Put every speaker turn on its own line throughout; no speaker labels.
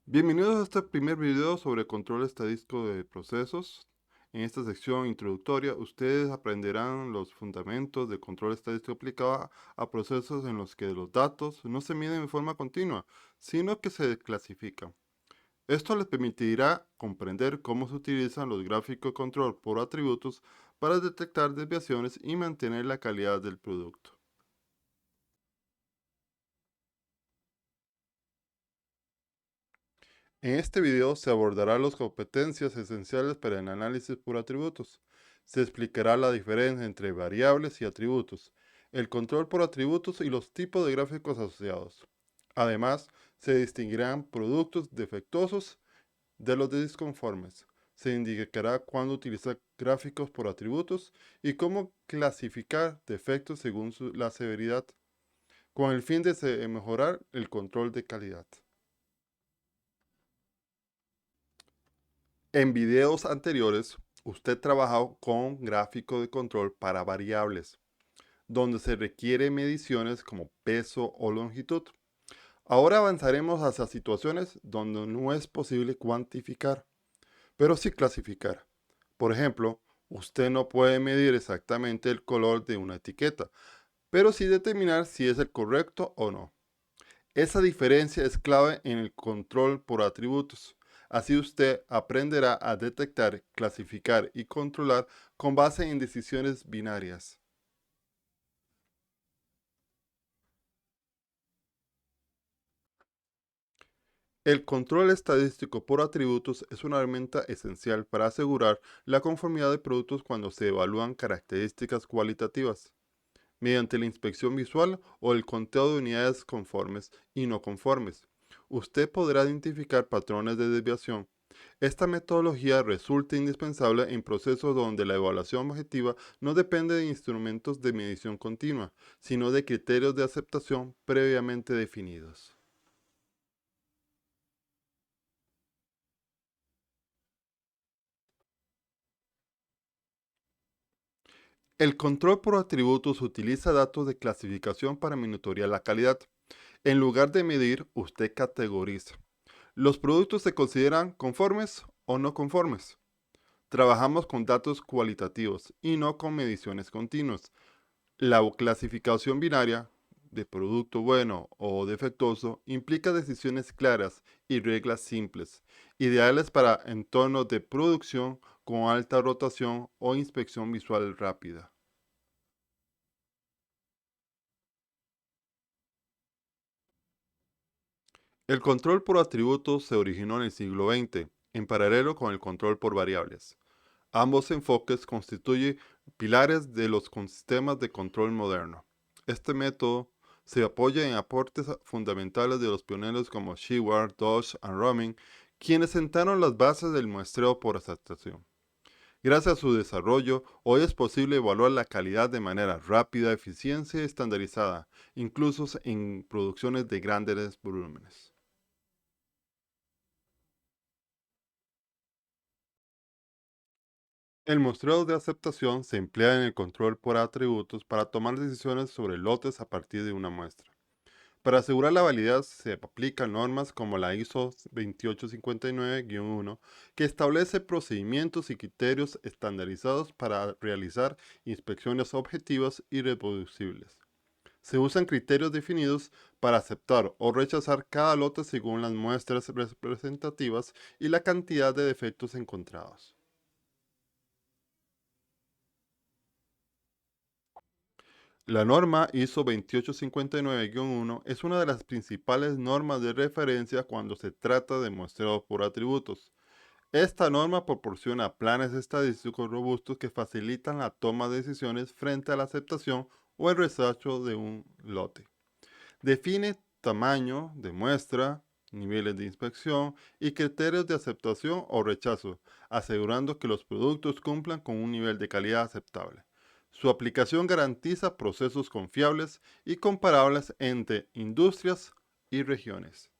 Bienvenidos a este primer video sobre control estadístico de procesos. En esta sección introductoria, ustedes aprenderán los fundamentos de control estadístico aplicado a procesos en los que los datos no se miden en forma continua, sino que se clasifican. Esto les permitirá comprender cómo se utilizan los gráficos de control por atributos para detectar desviaciones y mantener la calidad del producto. En este video se abordará las competencias esenciales para el análisis por atributos. Se explicará la diferencia entre variables y atributos, el control por atributos y los tipos de gráficos asociados. Además, se distinguirán productos defectuosos de los disconformes. Se indicará cuándo utilizar gráficos por atributos y cómo clasificar defectos según la severidad, con el fin de mejorar el control de calidad. En videos anteriores, usted trabajó con gráfico de control para variables, donde se requiere mediciones como peso o longitud. Ahora avanzaremos hacia situaciones donde no es posible cuantificar, pero sí clasificar. Por ejemplo, usted no puede medir exactamente el color de una etiqueta, pero sí determinar si es el correcto o no. Esa diferencia es clave en el control por atributos. Así usted aprenderá a detectar, clasificar y controlar con base en decisiones binarias. El control estadístico por atributos es una herramienta esencial para asegurar la conformidad de productos cuando se evalúan características cualitativas, mediante la inspección visual o el conteo de unidades conformes y no conformes. Usted podrá identificar patrones de desviación. Esta metodología resulta indispensable en procesos donde la evaluación objetiva no depende de instrumentos de medición continua, sino de criterios de aceptación previamente definidos. El control por atributos utiliza datos de clasificación para monitorear la calidad. En lugar de medir, usted categoriza. Los productos se consideran conformes o no conformes. Trabajamos con datos cualitativos y no con mediciones continuas. La clasificación binaria de producto bueno o defectuoso implica decisiones claras y reglas simples, ideales para entornos de producción con alta rotación o inspección visual rápida. El control por atributos se originó en el siglo XX, en paralelo con el control por variables. Ambos enfoques constituyen pilares de los sistemas de control moderno. Este método se apoya en aportes fundamentales de los pioneros como Sheward, Dodge y Roman, quienes sentaron las bases del muestreo por aceptación. Gracias a su desarrollo, hoy es posible evaluar la calidad de manera rápida, eficiencia y estandarizada, incluso en producciones de grandes volúmenes. El muestreo de aceptación se emplea en el control por atributos para tomar decisiones sobre lotes a partir de una muestra. Para asegurar la validez se aplican normas como la ISO 2859-1, que establece procedimientos y criterios estandarizados para realizar inspecciones objetivas y reproducibles. Se usan criterios definidos para aceptar o rechazar cada lote según las muestras representativas y la cantidad de defectos encontrados. La norma ISO 2859-1 es una de las principales normas de referencia cuando se trata de muestreo por atributos. Esta norma proporciona planes estadísticos robustos que facilitan la toma de decisiones frente a la aceptación o el rechazo de un lote. Define tamaño de muestra, niveles de inspección y criterios de aceptación o rechazo, asegurando que los productos cumplan con un nivel de calidad aceptable. Su aplicación garantiza procesos confiables y comparables entre industrias y regiones.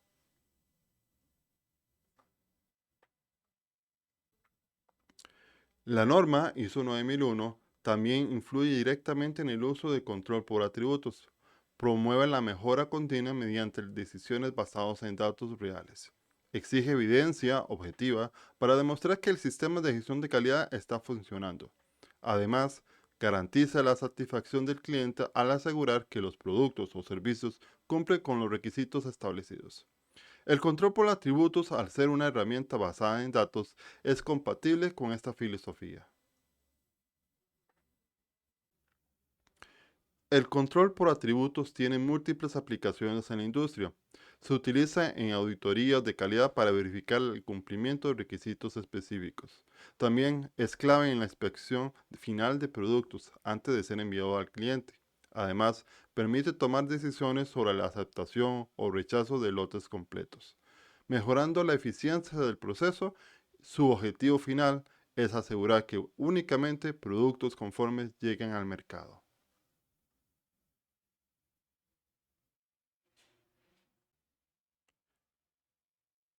La norma ISO 9001 también influye directamente en el uso de control por atributos. Promueve la mejora continua mediante decisiones basadas en datos reales. Exige evidencia objetiva para demostrar que el sistema de gestión de calidad está funcionando. Además, garantiza la satisfacción del cliente al asegurar que los productos o servicios cumplen con los requisitos establecidos. El control por atributos, al ser una herramienta basada en datos, es compatible con esta filosofía. El control por atributos tiene múltiples aplicaciones en la industria. Se utiliza en auditorías de calidad para verificar el cumplimiento de requisitos específicos. También es clave en la inspección final de productos antes de ser enviado al cliente. Además, permite tomar decisiones sobre la aceptación o rechazo de lotes completos. Mejorando la eficiencia del proceso, su objetivo final es asegurar que únicamente productos conformes lleguen al mercado.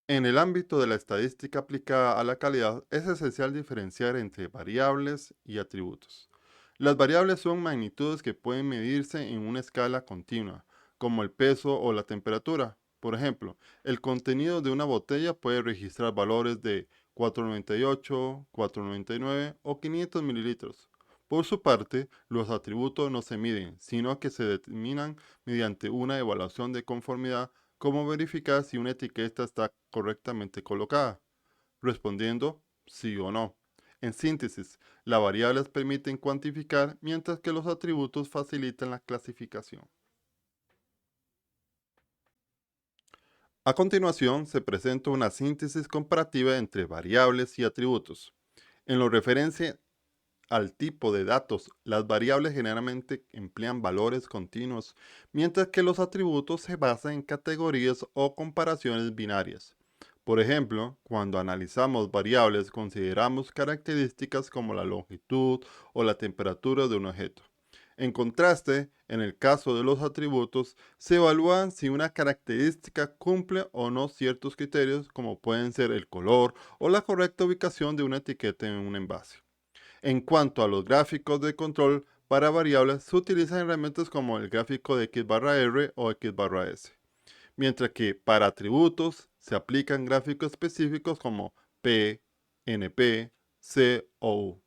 En el ámbito de la estadística aplicada a la calidad, es esencial diferenciar entre variables y atributos. Las variables son magnitudes que pueden medirse en una escala continua, como el peso o la temperatura. Por ejemplo, el contenido de una botella puede registrar valores de 498, 499 o 500 mililitros. Por su parte, los atributos no se miden, sino que se determinan mediante una evaluación de conformidad. ¿Cómo verificar si una etiqueta está correctamente colocada? Respondiendo sí o no. En síntesis, las variables permiten cuantificar, mientras que los atributos facilitan la clasificación. A continuación, se presenta una síntesis comparativa entre variables y atributos. En lo referente al tipo de datos, las variables generalmente emplean valores continuos, mientras que los atributos se basan en categorías o comparaciones binarias. Por ejemplo, cuando analizamos variables, consideramos características como la longitud o la temperatura de un objeto. En contraste, en el caso de los atributos, se evalúan si una característica cumple o no ciertos criterios, como pueden ser el color o la correcta ubicación de una etiqueta en un envase. En cuanto a los gráficos de control para variables, se utilizan herramientas como el gráfico de X barra R o X barra S, mientras que para atributos se aplican gráficos específicos como P, NP, C o U.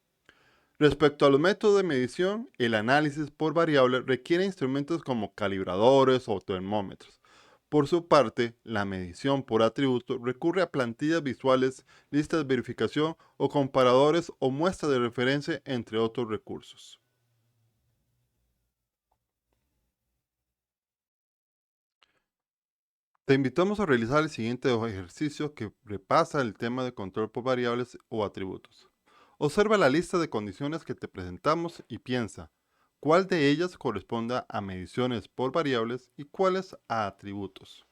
Respecto a los métodos de medición, el análisis por variable requiere instrumentos como calibradores o termómetros. Por su parte, la medición por atributo recurre a plantillas visuales, listas de verificación o comparadores o muestras de referencia, entre otros recursos. Te invitamos a realizar el siguiente ejercicio que repasa el tema de control por variables o atributos. Observa la lista de condiciones que te presentamos y piensa cuál de ellas corresponde a mediciones por variables y cuáles a atributos.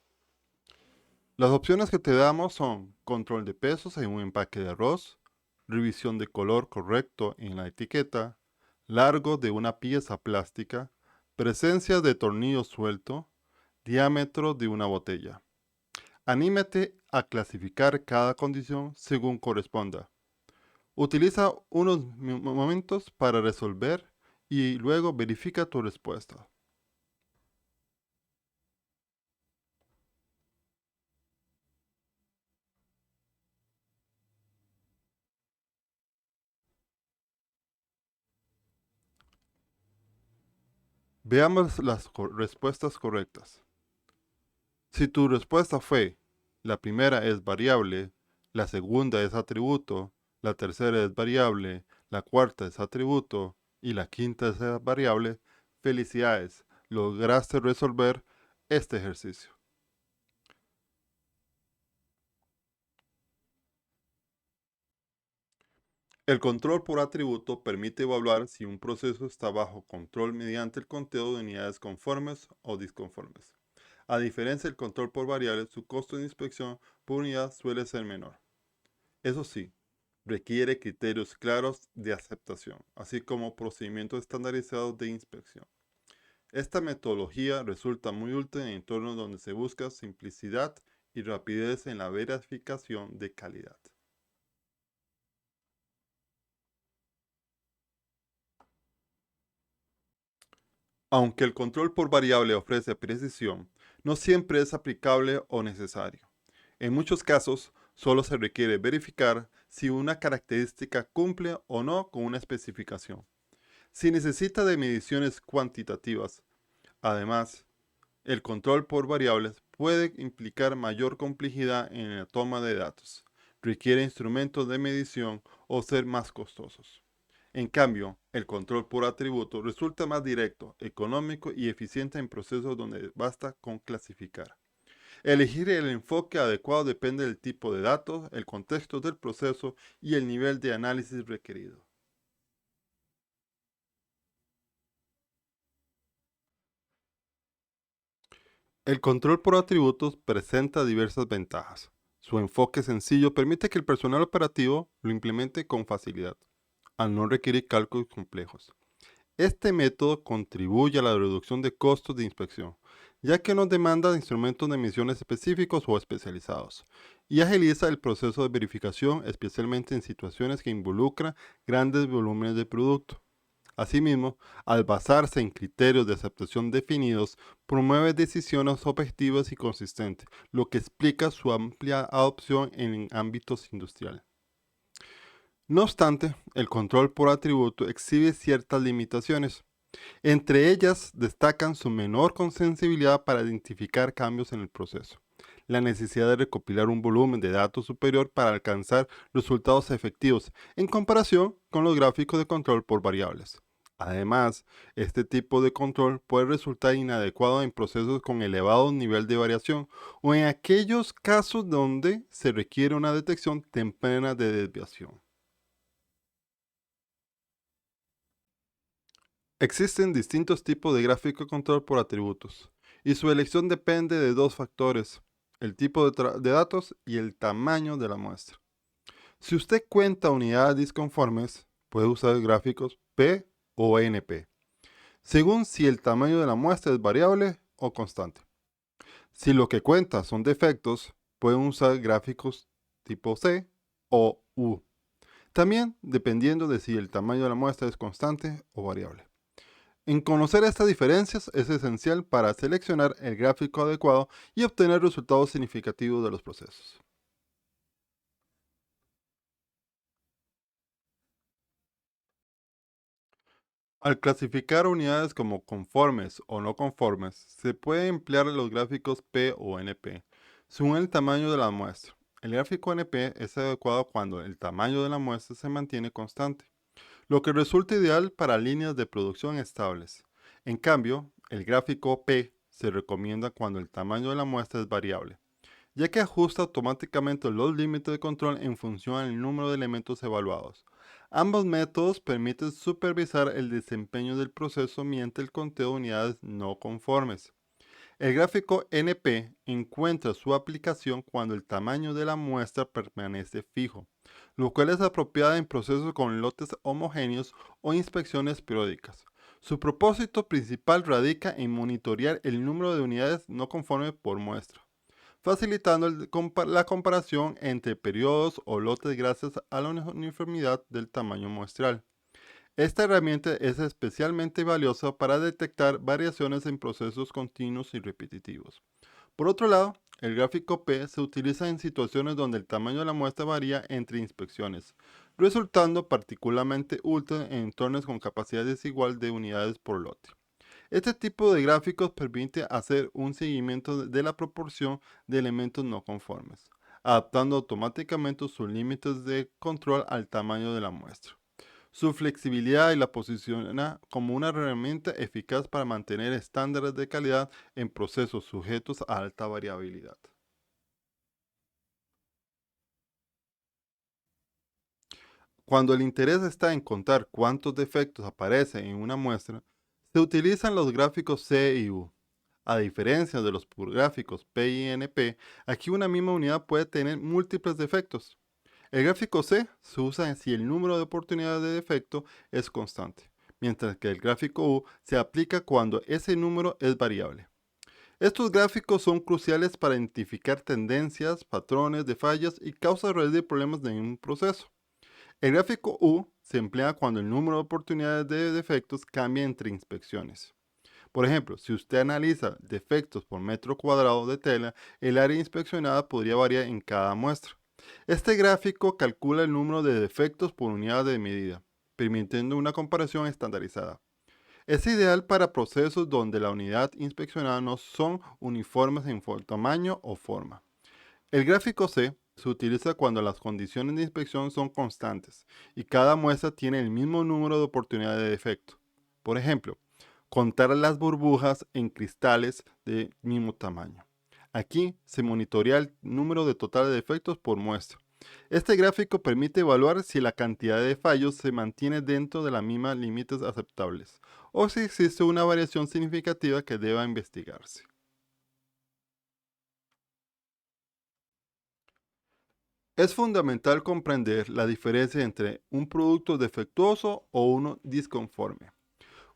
Las opciones que te damos son control de pesos en un empaque de arroz, revisión de color correcto en la etiqueta, largo de una pieza plástica, presencia de tornillo suelto, diámetro de una botella. Anímate a clasificar cada condición según corresponda. Utiliza unos momentos para resolver y luego verifica tu respuesta. Veamos las respuestas correctas. Si tu respuesta fue, la primera es variable, la segunda es atributo, la tercera es variable, la cuarta es atributo y la quinta es variable, felicidades, lograste resolver este ejercicio. El control por atributo permite evaluar si un proceso está bajo control mediante el conteo de unidades conformes o disconformes. A diferencia del control por variable, su costo de inspección por unidad suele ser menor. Eso sí, requiere criterios claros de aceptación, así como procedimientos estandarizados de inspección. Esta metodología resulta muy útil en entornos donde se busca simplicidad y rapidez en la verificación de calidad. Aunque el control por variable ofrece precisión, no siempre es aplicable o necesario. En muchos casos, solo se requiere verificar si una característica cumple o no con una especificación. Si necesita de mediciones cuantitativas, además, el control por variables puede implicar mayor complejidad en la toma de datos, requiere instrumentos de medición o ser más costosos. En cambio, el control por atributo resulta más directo, económico y eficiente en procesos donde basta con clasificar. Elegir el enfoque adecuado depende del tipo de datos, el contexto del proceso y el nivel de análisis requerido. El control por atributos presenta diversas ventajas. Su enfoque sencillo permite que el personal operativo lo implemente con facilidad, al no requerir cálculos complejos. Este método contribuye a la reducción de costos de inspección, ya que no demanda de instrumentos de emisiones específicos o especializados, y agiliza el proceso de verificación, especialmente en situaciones que involucran grandes volúmenes de producto. Asimismo, al basarse en criterios de aceptación definidos, promueve decisiones objetivas y consistentes, lo que explica su amplia adopción en ámbitos industriales. No obstante, el control por atributo exhibe ciertas limitaciones. Entre ellas destacan su menor sensibilidad para identificar cambios en el proceso, la necesidad de recopilar un volumen de datos superior para alcanzar resultados efectivos en comparación con los gráficos de control por variables. Además, este tipo de control puede resultar inadecuado en procesos con elevado nivel de variación o en aquellos casos donde se requiere una detección temprana de desviación. Existen distintos tipos de gráfico de control por atributos, y su elección depende de dos factores, el tipo de datos y el tamaño de la muestra. Si usted cuenta unidades disconformes, puede usar gráficos P o NP, según si el tamaño de la muestra es variable o constante. Si lo que cuenta son defectos, pueden usar gráficos tipo C o U, también dependiendo de si el tamaño de la muestra es constante o variable. En conocer estas diferencias es esencial para seleccionar el gráfico adecuado y obtener resultados significativos de los procesos. Al clasificar unidades como conformes o no conformes, se puede emplear los gráficos P o NP, según el tamaño de la muestra. El gráfico NP es adecuado cuando el tamaño de la muestra se mantiene constante, lo que resulta ideal para líneas de producción estables. En cambio, el gráfico P se recomienda cuando el tamaño de la muestra es variable, ya que ajusta automáticamente los límites de control en función del número de elementos evaluados. Ambos métodos permiten supervisar el desempeño del proceso mediante el conteo de unidades no conformes. El gráfico NP encuentra su aplicación cuando el tamaño de la muestra permanece fijo, lo cual es apropiado en procesos con lotes homogéneos o inspecciones periódicas. Su propósito principal radica en monitorear el número de unidades no conformes por muestra, facilitando la comparación entre periodos o lotes gracias a la uniformidad del tamaño muestral. Esta herramienta es especialmente valiosa para detectar variaciones en procesos continuos y repetitivos. Por otro lado, el gráfico P se utiliza en situaciones donde el tamaño de la muestra varía entre inspecciones, resultando particularmente útil en entornos con capacidad desigual de unidades por lote. Este tipo de gráficos permite hacer un seguimiento de la proporción de elementos no conformes, adaptando automáticamente sus límites de control al tamaño de la muestra. Su flexibilidad y la posiciona como una herramienta eficaz para mantener estándares de calidad en procesos sujetos a alta variabilidad. Cuando el interés está en contar cuántos defectos aparecen en una muestra, se utilizan los gráficos C y U. A diferencia de los gráficos P y NP, aquí una misma unidad puede tener múltiples defectos. El gráfico C se usa si el número de oportunidades de defecto es constante, mientras que el gráfico U se aplica cuando ese número es variable. Estos gráficos son cruciales para identificar tendencias, patrones de fallas y causas reales de problemas en un proceso. El gráfico U se emplea cuando el número de oportunidades de defectos cambia entre inspecciones. Por ejemplo, si usted analiza defectos por metro cuadrado de tela, el área inspeccionada podría variar en cada muestra. Este gráfico calcula el número de defectos por unidad de medida, permitiendo una comparación estandarizada. Es ideal para procesos donde la unidad inspeccionada no son uniformes en tamaño o forma. El gráfico C se utiliza cuando las condiciones de inspección son constantes y cada muestra tiene el mismo número de oportunidades de defecto. Por ejemplo, contar las burbujas en cristales de mismo tamaño. Aquí se monitorea el número de total de defectos por muestra. Este gráfico permite evaluar si la cantidad de fallos se mantiene dentro de las mismas límites aceptables o si existe una variación significativa que deba investigarse. Es fundamental comprender la diferencia entre un producto defectuoso o uno disconforme.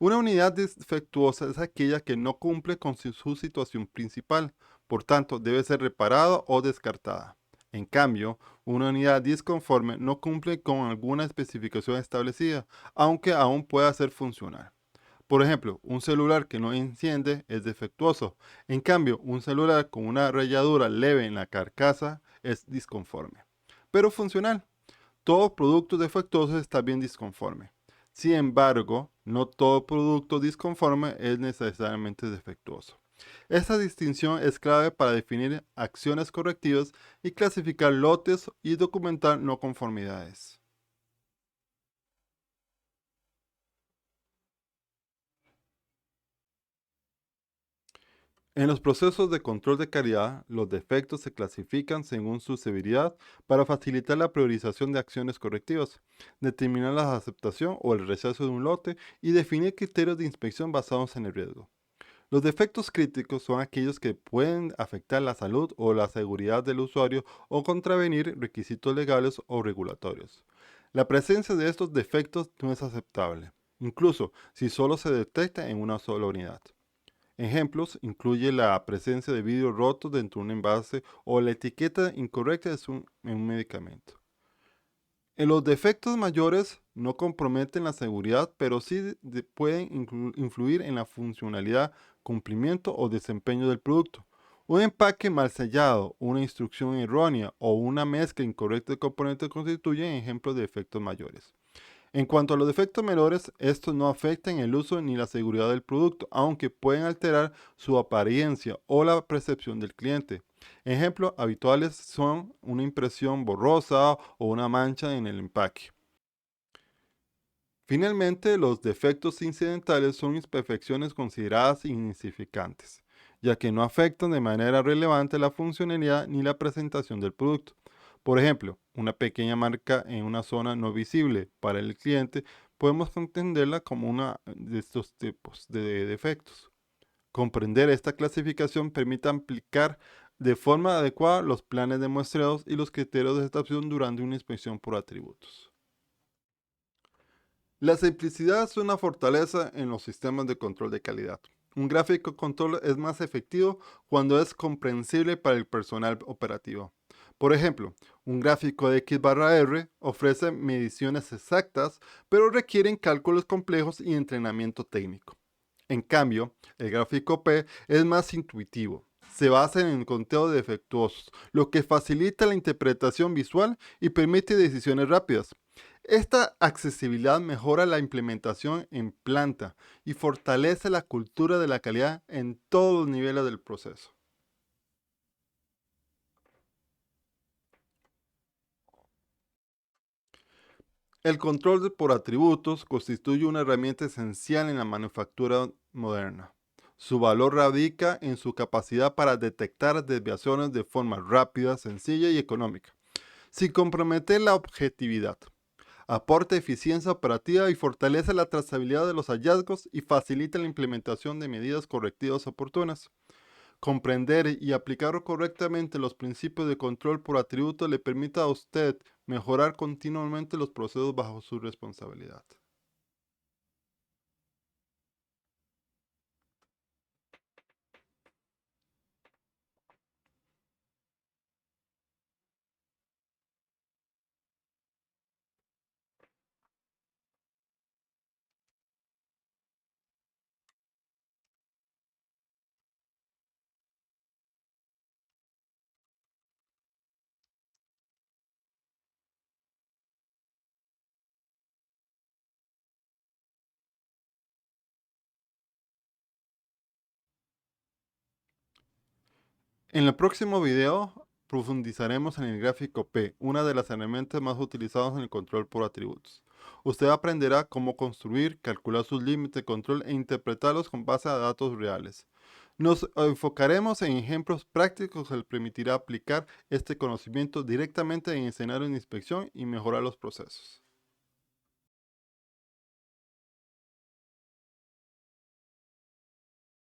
Una unidad defectuosa es aquella que no cumple con su situación principal, por tanto debe ser reparada o descartada. En cambio, una unidad disconforme no cumple con alguna especificación establecida, aunque aún pueda ser funcional. Por ejemplo, un celular que no enciende es defectuoso. En cambio, un celular con una rayadura leve en la carcasa es disconforme, pero funcional. Todo producto defectuoso está bien disconforme. Sin embargo, no todo producto disconforme es necesariamente defectuoso. Esta distinción es clave para definir acciones correctivas y clasificar lotes y documentar no conformidades. En los procesos de control de calidad, los defectos se clasifican según su severidad para facilitar la priorización de acciones correctivas, determinar la aceptación o el rechazo de un lote y definir criterios de inspección basados en el riesgo. Los defectos críticos son aquellos que pueden afectar la salud o la seguridad del usuario o contravenir requisitos legales o regulatorios. La presencia de estos defectos no es aceptable, incluso si solo se detecta en una sola unidad. Ejemplos incluye la presencia de vidrio roto dentro de un envase o la etiqueta incorrecta en un medicamento. En los defectos mayores no comprometen la seguridad, pero sí pueden influir en la funcionalidad, cumplimiento o desempeño del producto. Un empaque mal sellado, una instrucción errónea o una mezcla incorrecta de componentes constituyen ejemplos de defectos mayores. En cuanto a los defectos menores, estos no afectan el uso ni la seguridad del producto, aunque pueden alterar su apariencia o la percepción del cliente. Ejemplos habituales son una impresión borrosa o una mancha en el empaque. Finalmente, los defectos incidentales son imperfecciones consideradas insignificantes, ya que no afectan de manera relevante la funcionalidad ni la presentación del producto. Por ejemplo, una pequeña marca en una zona no visible para el cliente podemos entenderla como una de estos tipos de defectos. Comprender esta clasificación permite aplicar de forma adecuada los planes de muestreos y los criterios de estación durante una inspección por atributos. La simplicidad es una fortaleza en los sistemas de control de calidad. Un gráfico de control es más efectivo cuando es comprensible para el personal operativo. Por ejemplo, un gráfico de X barra R ofrece mediciones exactas, pero requieren cálculos complejos y entrenamiento técnico. En cambio, el gráfico P es más intuitivo. Se basa en el conteo de defectuosos, lo que facilita la interpretación visual y permite decisiones rápidas. Esta accesibilidad mejora la implementación en planta y fortalece la cultura de la calidad en todos los niveles del proceso. El control por atributos constituye una herramienta esencial en la manufactura moderna. Su valor radica en su capacidad para detectar desviaciones de forma rápida, sencilla y económica, sin comprometer la objetividad. Aporta eficiencia operativa y fortalece la trazabilidad de los hallazgos y facilita la implementación de medidas correctivas oportunas. Comprender y aplicar correctamente los principios de control por atributo le permite a usted mejorar continuamente los procesos bajo su responsabilidad. En el próximo video profundizaremos en el gráfico P, una de las herramientas más utilizadas en el control por atributos. Usted aprenderá cómo construir, calcular sus límites de control e interpretarlos con base a datos reales. Nos enfocaremos en ejemplos prácticos que le permitirá aplicar este conocimiento directamente en escenarios de inspección y mejorar los procesos.